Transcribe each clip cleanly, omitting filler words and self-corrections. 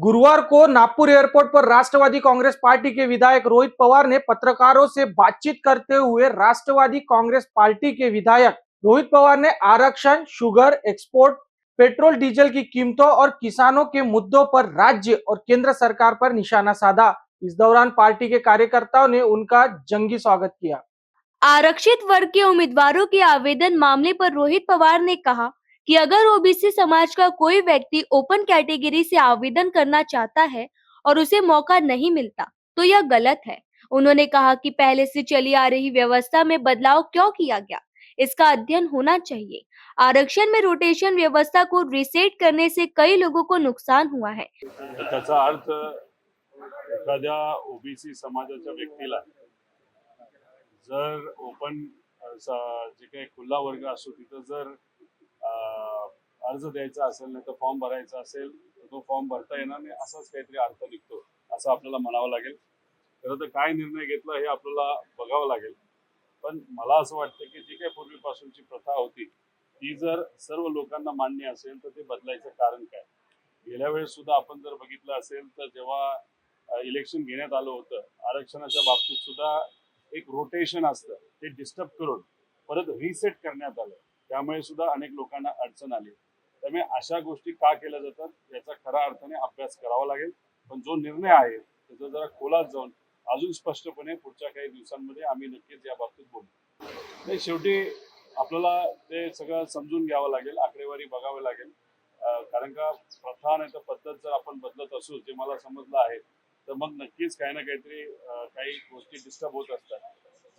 गुरुवार को नागपुर एयरपोर्ट पर राष्ट्रवादी कांग्रेस पार्टी के विधायक रोहित पवार ने पत्रकारों से बातचीत करते हुए राष्ट्रवादी कांग्रेस पार्टी के विधायक रोहित पवार ने आरक्षण, शुगर, एक्सपोर्ट, पेट्रोल डीजल की कीमतों और किसानों के मुद्दों पर राज्य और केंद्र सरकार पर निशाना साधा। इस दौरान पार्टी के कार्यकर्ताओं ने उनका जंगी स्वागत किया। आरक्षित वर्ग के उम्मीदवारों के आवेदन मामले पर रोहित पवार ने कहा कि अगर ओबीसी समाज का कोई व्यक्ति ओपन कैटेगरी से आवेदन करना चाहता है और उसे मौका नहीं मिलता तो यह गलत है। उन्होंने कहा कि पहले से चली आ रही व्यवस्था में बदलाव क्यों किया गया, इसका अध्ययन होना चाहिए। आरक्षण में रोटेशन व्यवस्था को रीसेट करने से कई लोगों को नुकसान हुआ है। त्याचा अर्थ एखाद्या ओबीसी समाजाच्या व्यक्तीला जर ओपन जे काही खुला वर्ग असतो तिथं जर अर्ज द्यायचा असेल नाही तर फॉर्म भरायचा असेल तर तो फॉर्म भरता येणार नाही असाच काहीतरी अर्थ निघतो असं आपल्याला म्हणावं लागेल। खरं तर काय निर्णय घेतला हे आपल्याला बघावं लागेल, पण मला असं वाटतं की जी काही पूर्वीपासूनची प्रथा होती ती जर सर्व लोकांना मान्य असेल तर ते बदलायचं कारण काय। गेल्या वेळेस सुद्धा आपण जर बघितलं असेल तर जेव्हा इलेक्शन घेण्यात आलं होतं आरक्षणाच्या बाबतीत सुद्धा एक रोटेशन असतं ते डिस्टर्ब करून परत रिसेट करण्यात आलं, त्यामुळे सुद्धा अनेक लोकांना अडचण आली। त्यामुळे अशा गोष्टी का केल्या जातात याचा खऱ्या अर्थाने अभ्यास करावा लागेल, पण जो निर्णय आहे त्याचा जरा खोलात जाऊन अजून स्पष्टपणे पुढच्या काही दिवसांमध्ये आम्ही नक्कीच या बाबतीत बोलू। नाही, शेवटी आपल्याला ते सगळं समजून घ्यावं लागेल, आकडेवारी बघावी लागेल, कारण का प्रथा नाही तर पद्धत जर आपण बदलत असू जे मला समजलं आहे तर मग नक्कीच काही ना काहीतरी काही गोष्टी डिस्टर्ब होत असतात।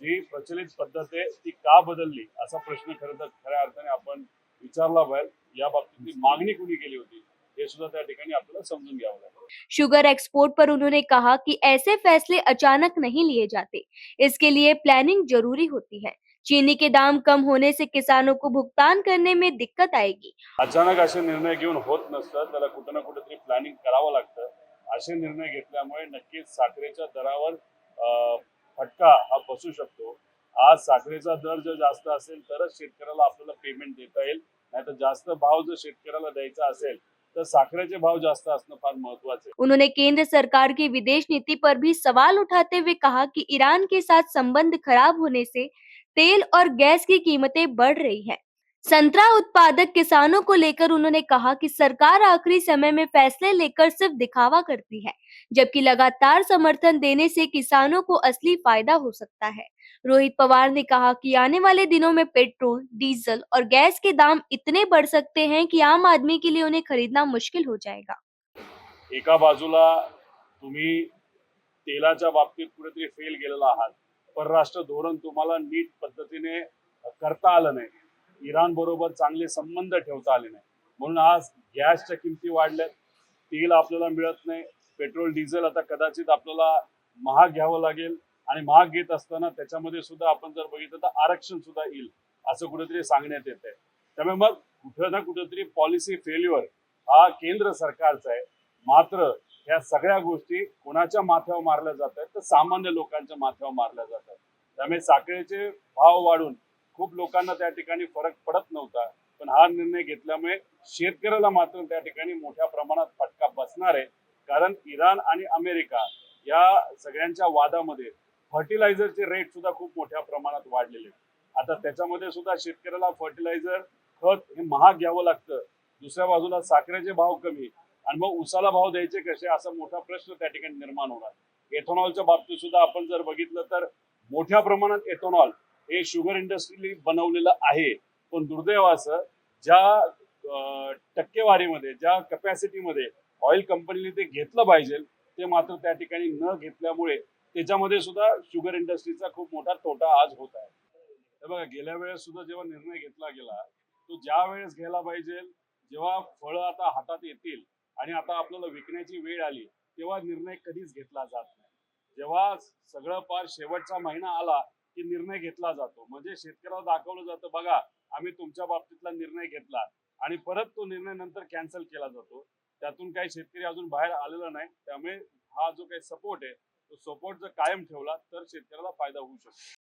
जी प्रचलित पद्धत आहे ती का बदलली असा प्रश्न खरं तर खऱ्या अर्थाने आपण विचारला पाहिजे। या बाबतीतली मागणी कुणी केली होती हे सुद्धा त्या ठिकाणी आपल्याला समजून घ्यावं लागेल। शुगर एक्सपोर्ट पर उन्होंने कहा कि ऐसे फैसले अचानक नहीं लिए जाते, इसके लिए प्लानिंग जरूरी होती है। चीनी के दाम कम होने से किसानों को भुगतान करने में दिक्कत आएगी। अचानक असे निर्णय घेऊन होत नसतं, त्याला कुठं ना कुठेतरी प्लॅनिंग करावं लागतं। असे निर्णय घेतल्यामुळे नक्कीच साखरेच्या दरावर फटका हा बसू शकतो। आज साखरेचा दर जर जास्त असेल तरच शेतकऱ्याला आपल्याला पेमेंट देता येईल, नाहीतर जास्त भाव जर शेतकऱ्याला द्यायचा असेल तर साखरेचे भाव जास्त असणं फार महत्त्वाचं आहे। उन्होंने केंद्र सरकार की विदेश नीति पर भी सवाल उठाते हुए कहा कि ईरान के साथ संबंध खराब होने से तेल और गैस की कीमतें बढ़ रही हैं। संतरा उत्पादक किसानों को लेकर उन्होंने कहा कि सरकार आखिरी समय में फैसले लेकर सिर्फ दिखावा करती है, जबकि लगातार समर्थन देने से किसानों को असली फायदा हो सकता है। रोहित पवार ने कहा कि आने वाले दिनों में पेट्रोल, डीजल और गैस के दाम इतने बढ़ सकते हैं कि आम आदमी के लिए उन्हें खरीदना मुश्किल हो जाएगा। एका बाजूला तुम्ही तेलाच्या बाबतीत कुठेतरी फेल गेलेला आहात, परराष्ट्र धोरण तुम्हाला नीट पद्धतीने करता आलं नाही, इराण बरोबर चांगले संबंध ठेवता आले नाही, म्हणून आज गॅसच्या किमती वाढल्यात, तेल आपल्याला मिळत नाही, पेट्रोल डिझेल आता कदाचित आपल्याला महाग घ्यावं लागेल आणि महाग घेत असताना त्याच्यामध्ये सुद्धा आपण जर बघितलं तर आरक्षण सुद्धा येईल असं कुठेतरी सांगण्यात येत आहे। त्यामुळे मग कुठं ना कुठेतरी पॉलिसी फेल्युअर हा केंद्र सरकारचा आहे, मात्र या सगळ्या गोष्टी कोणाच्या माथ्यावर मारल्या जात आहेत तर सामान्य लोकांच्या माथ्यावर मारल्या जातात। त्यामुळे साखरेचे भाव वाढून खूप लोकांना त्या ठिकाणी फरक पडत नव्हता, पण हा निर्णय घेतल्यामुळे शेतकऱ्याला मात्र त्या ठिकाणी मोठ्या प्रमाणात फटका बसणार आहे, कारण इराण आणि अमेरिका या सगळ्यांच्या वादामध्ये फर्टिलायझरचे रेट सुद्धा खूप मोठ्या प्रमाणात वाढलेले आहेत। आता त्याच्यामध्ये सुद्धा शेतकऱ्याला फर्टिलायझर खत हे महाग घ्यावं लागतं, दुसऱ्या बाजूला साखरेचे भाव कमी आणि मग उसाला भाव द्यायचे कसे असा मोठा प्रश्न त्या ठिकाणी निर्माण होणार। एथेनॉलच्या बाबतीत सुद्धा आपण जर बघितलं तर मोठ्या प्रमाणात एथेनॉल हे शुगर इंडस्ट्रीने बनवलेलं आहे, पण दुर्दैवाचं ज्या टक्केवारीमध्ये ज्या कॅपॅसिटीमध्ये ऑइल कंपनीने ते घेतलं पाहिजे ते मात्र त्या ठिकाणी न घेतल्यामुळे त्याच्यामध्ये सुद्धा शुगर इंडस्ट्रीचा खूप मोठा तोटा आज होत आहे। हे बघा, गेल्या वेळेस सुद्धा जेव्हा निर्णय घेतला गेला तो ज्या वेळेस घ्यायला पाहिजे जेव्हा फळं आता हातात येतील आणि आता आपल्याला विकण्याची वेळ आली तेव्हा निर्णय कधीच घेतला जात नाही। जेव्हा सगळं पार शेवटचा महिना आला की निर्णय घेतला जातो, म्हणजे शेतकऱ्याला दाखवलं जातं बघा आम्ही तुमच्या बाबतीतला निर्णय घेतला आणि परत तो निर्णय नंतर कॅन्सल केला जातो। त्यातून काही शेतकरी अजून बाहेर आलेला नाही, त्यामुळे हा जो काही सपोर्ट आहे तो सपोर्ट जर कायम ठेवला तर शेतकऱ्याला फायदा होऊ शकतो।